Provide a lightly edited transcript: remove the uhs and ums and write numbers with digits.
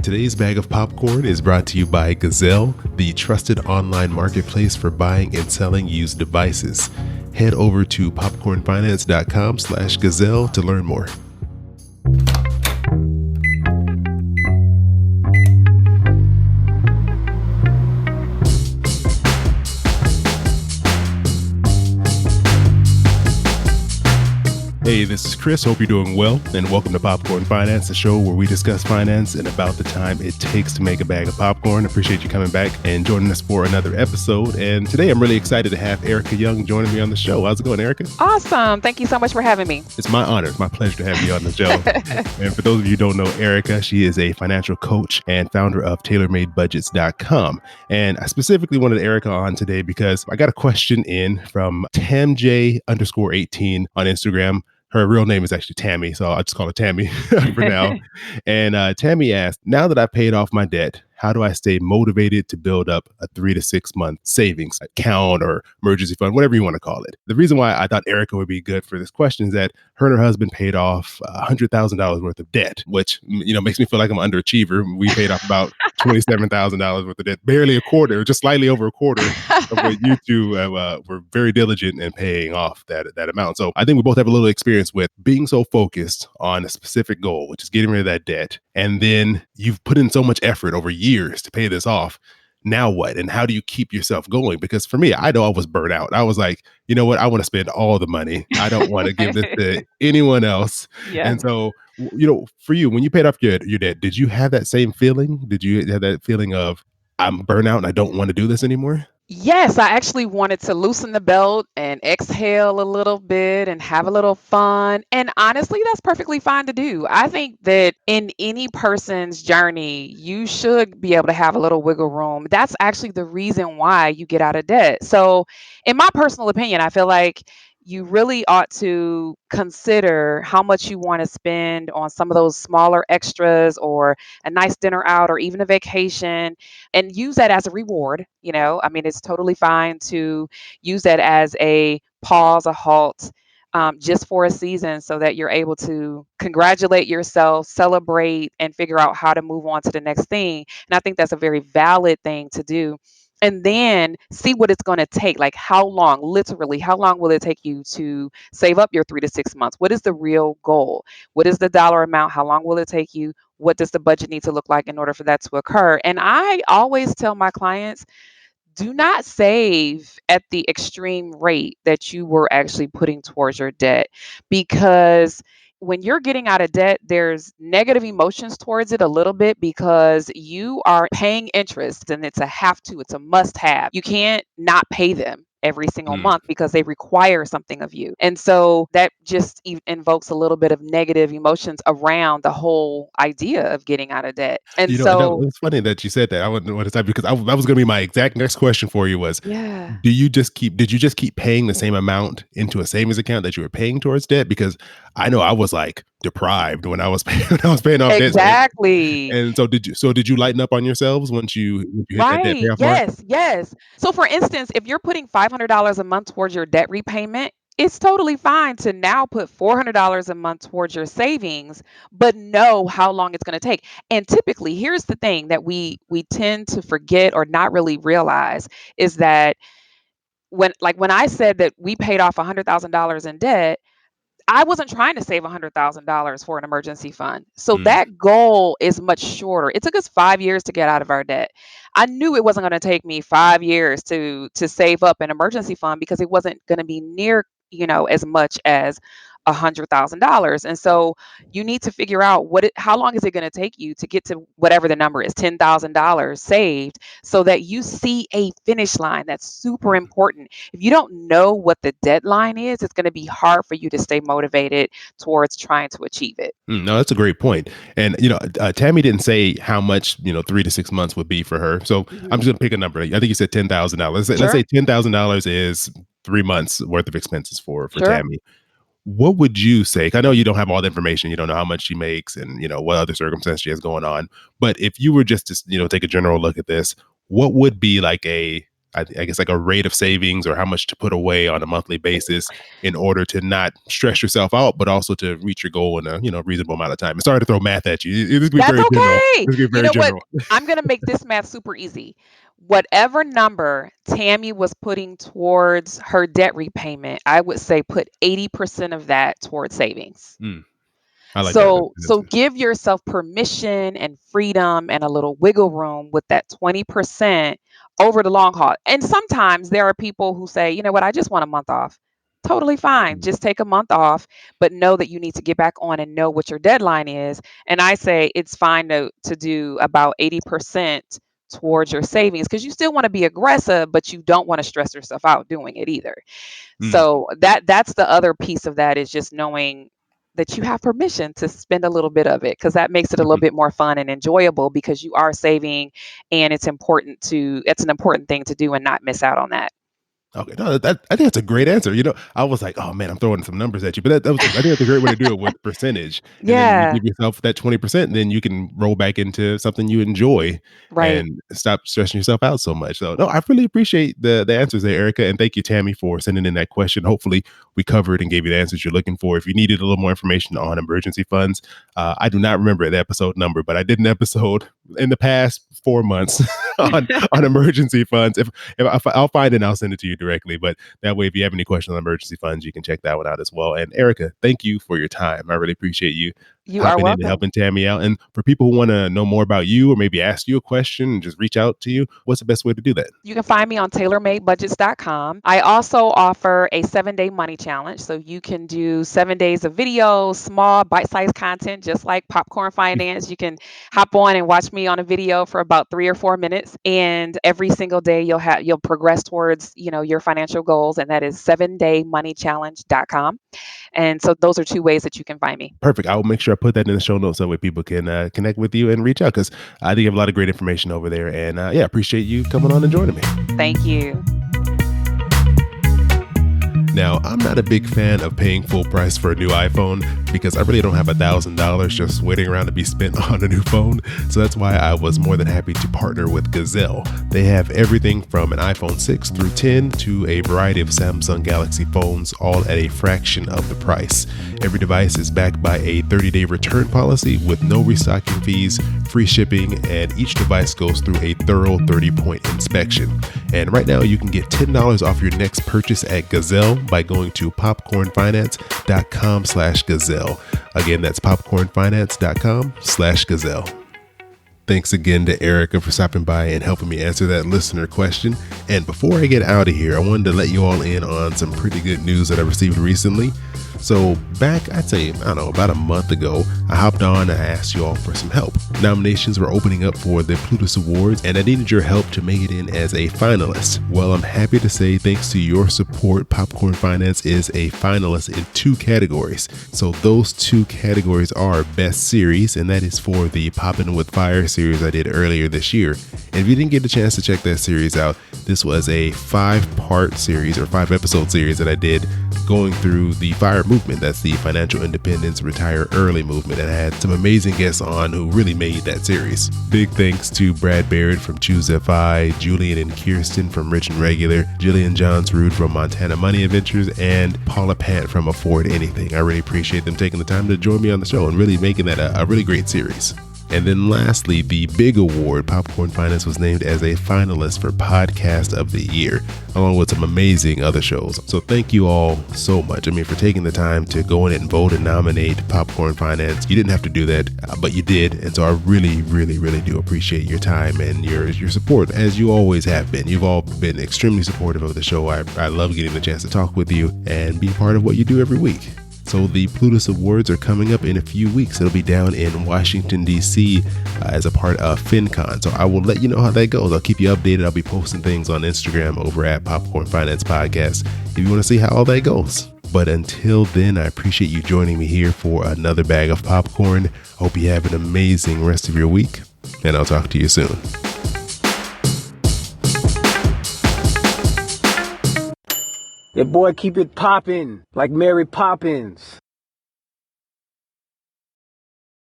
Today's bag of popcorn is brought to you by Gazelle, the trusted online marketplace for buying and selling used devices. Head over to popcornfinance.com/Gazelle to learn more. Hey, this is Chris. Hope you're doing well, and welcome to Popcorn Finance, the show where we discuss finance and about the time it takes to make a bag of popcorn. Appreciate you coming back and joining us for another episode. And today I'm really excited to have Ericka Young joining me on the show. How's it going, Ericka? Awesome. Thank you so much for having me. It's my honor. It's my pleasure to have you on the show. And for those of you who don't know Ericka, she is a financial coach and founder of TaylorMadeBudgets.com. And I specifically wanted Ericka on today because I got a question in from Tamj_18 on Instagram. Her real name is actually Tamie, so I'll just call her Tamie for now. And Tamie asked, now that I paid off my debt, how do I stay motivated to build up a 3 to 6 month savings account or emergency fund, whatever you want to call it? The reason why I thought Ericka would be good for this question is that her and her husband paid off $100,000 worth of debt, which, makes me feel like I'm an underachiever. We paid off about $27,000 worth of debt, barely a quarter, just slightly over a quarter of what you two were very diligent in paying off that amount. So I think we both have a little experience with being so focused on a specific goal, which is getting rid of that debt. And then you've put in so much effort over years to pay this off. Now what? And how do you keep yourself going? Because for me, I know I was burnt out. I was like, you know what? I want to spend all the money. I don't want to give this to anyone else. Yeah. And so, for you, when you paid off your debt, did you have that same feeling? Did you have that feeling of, I'm burnt out and I don't want to do this anymore? Yes, I actually wanted to loosen the belt and exhale a little bit and have a little fun. And honestly, that's perfectly fine to do. I think that in any person's journey, you should be able to have a little wiggle room. That's actually the reason why you get out of debt. So, in my personal opinion, I feel like you really ought to consider how much you want to spend on some of those smaller extras or a nice dinner out or even a vacation and use that as a reward. I mean, it's totally fine to use that as a pause, a halt, just for a season so that you're able to congratulate yourself, celebrate, and figure out how to move on to the next thing. And I think that's a very valid thing to do. And then see what it's going to take. Like, how long, literally, how long will it take you to save up your 3 to 6 months? What is the real goal? What is the dollar amount? How long will it take you? What does the budget need to look like in order for that to occur? And I always tell my clients, do not save at the extreme rate that you were actually putting towards your debt, because when you're getting out of debt, there's negative emotions towards it a little bit because you are paying interest and it's a must have. You can't not pay them every single month because they require something of you. And so that just invokes a little bit of negative emotions around the whole idea of getting out of debt. And I know so, it's funny that you said that. I wouldn't want to type because that was going to be my exact next question for you was, yeah. did you just keep paying the same amount into a savings account that you were paying towards debt? Because I know I was like deprived when I was paying off debt. Exactly. And so did you lighten up on yourselves once you hit that debt Right. payoff mark? Yes. Yes. So, for instance, if you're putting $500 a month towards your debt repayment, it's totally fine to now put $400 a month towards your savings, but know how long it's going to take. And typically, here's the thing that we tend to forget or not really realize is that when I said that we paid off $100,000 in debt, I wasn't trying to save $100,000 for an emergency fund. So Mm, that goal is much shorter. It took us 5 years to get out of our debt. I knew it wasn't going to take me 5 years to save up an emergency fund because it wasn't going to be near, as much as $100,000. And so you need to figure out how long is it going to take you to get to whatever the number is, $10,000 saved, so that you see a finish line. That's super mm. important. If you don't know what the deadline is, it's going to be hard for you to stay motivated towards trying to achieve it. No, that's a great point. And Tammy didn't say how much 3 to 6 months would be for her. So I'm Mhm. just gonna pick a number. I think you said $10,000. Let's say Sure. $10,000 is 3 months worth of expenses for Sure. Tammy. What would you say? 'Cause I know you don't have all the information. You don't know how much she makes and what other circumstances she has going on. But if you were just to take a general look at this, what would be like I guess like a rate of savings or how much to put away on a monthly basis in order to not stress yourself out, but also to reach your goal in a reasonable amount of time. And sorry to throw math at you. This could be That's very general. okay. This could be You very know what? general. I'm going to make this math super easy. Whatever number Tammy was putting towards her debt repayment, I would say put 80% of that towards savings. Mm, I like that. So give yourself permission and freedom and a little wiggle room with that 20% over the long haul. And sometimes there are people who say, you know what, I just want a month off. Totally fine. Mm, Just take a month off, but know that you need to get back on and know what your deadline is. And I say it's fine to do about 80% towards your savings because you still want to be aggressive, but you don't want to stress yourself out doing it either. mm, So that's the other piece of that is just knowing that you have permission to spend a little bit of it because that makes it a little mhm. bit more fun and enjoyable because you are saving and it's an important thing to do and not miss out on that. Okay, no, I think that's a great answer. I was like, oh man, I'm throwing some numbers at you, but I think that's a great way to do it with percentage. And then you Yeah, give yourself that 20%, then you can roll back into something you enjoy right. and stop stressing yourself out so much. So no, I really appreciate the answers there, Erica. And thank you, Tammy, for sending in that question. Hopefully we covered and gave you the answers you're looking for. If you needed a little more information on emergency funds, I do not remember the episode number, but I did an episode in the past 4 months on emergency funds. If I'll find it and I'll send it to you directly. But that way, if you have any questions on emergency funds, you can check that one out as well. And Erica, thank you for your time. I really appreciate you You are hopping in and welcome. helping Tammy out. And for people who want to know more about you or maybe ask you a question and just reach out to you, what's the best way to do that? You can find me on tailormadebudgets.com. I also offer a 7-day money challenge. So you can do 7 days of videos, small bite-sized content, just like popcorn finance. You can hop on and watch me on a video for about 3 or 4 minutes. And every single day you'll progress towards, your financial goals. And that is 7daymmoneychallenge.com. And so those are two ways that you can find me. Perfect. I will make sure I put that in the show notes so that people can connect with you and reach out because I think you have a lot of great information over there. And yeah, appreciate you coming on and joining me. Thank you. Now, I'm not a big fan of paying full price for a new iPhone because I really don't have $1,000 just waiting around to be spent on a new phone. So that's why I was more than happy to partner with Gazelle. They have everything from an iPhone 6 through 10 to a variety of Samsung Galaxy phones, all at a fraction of the price. Every device is backed by a 30-day return policy with no restocking fees, free shipping, and each device goes through a thorough 30-point inspection. And right now you can get $10 off your next purchase at Gazelle by going to popcornfinance.com/Gazelle. Again, that's popcornfinance.com/Gazelle. Thanks again to Ericka for stopping by and helping me answer that listener question. And before I get out of here, I wanted to let you all in on some pretty good news that I received recently. So back, I'd say, about a month ago, I hopped on and I asked you all for some help. Nominations were opening up for the Plutus Awards and I needed your help to make it in as a finalist. Well, I'm happy to say thanks to your support, Popcorn Finance is a finalist in 2 categories. So those 2 categories are Best Series, and that is for the Poppin' with Fire series I did earlier this year. And if you didn't get a chance to check that series out, this was a 5-part series or 5-episode series that I did going through the FIRE movement. That's the Financial Independence Retire Early movement. And I had some amazing guests on who really made that series. Big thanks to Brad Barrett from Choose FI, Julian and Kirsten from Rich and Regular, Jillian Johns-Rude from Montana Money Adventures, and Paula Pant from Afford Anything. I really appreciate them taking the time to join me on the show and really making that a really great series. And then lastly, the big award, Popcorn Finance was named as a finalist for Podcast of the Year, along with some amazing other shows. So thank you all so much. For taking the time to go in and vote and nominate Popcorn Finance. You didn't have to do that, but you did. And so I really, really, really do appreciate your time and your support, as you always have been. You've all been extremely supportive of the show. I love getting the chance to talk with you and be part of what you do every week. So the Plutus Awards are coming up in a few weeks. It'll be down in Washington, D.C. As a part of FinCon. So I will let you know how that goes. I'll keep you updated. I'll be posting things on Instagram over at Popcorn Finance Podcast if you want to see how all that goes. But until then, I appreciate you joining me here for another bag of popcorn. I hope you have an amazing rest of your week, and I'll talk to you soon. Your boy keep it poppin' like Mary Poppins.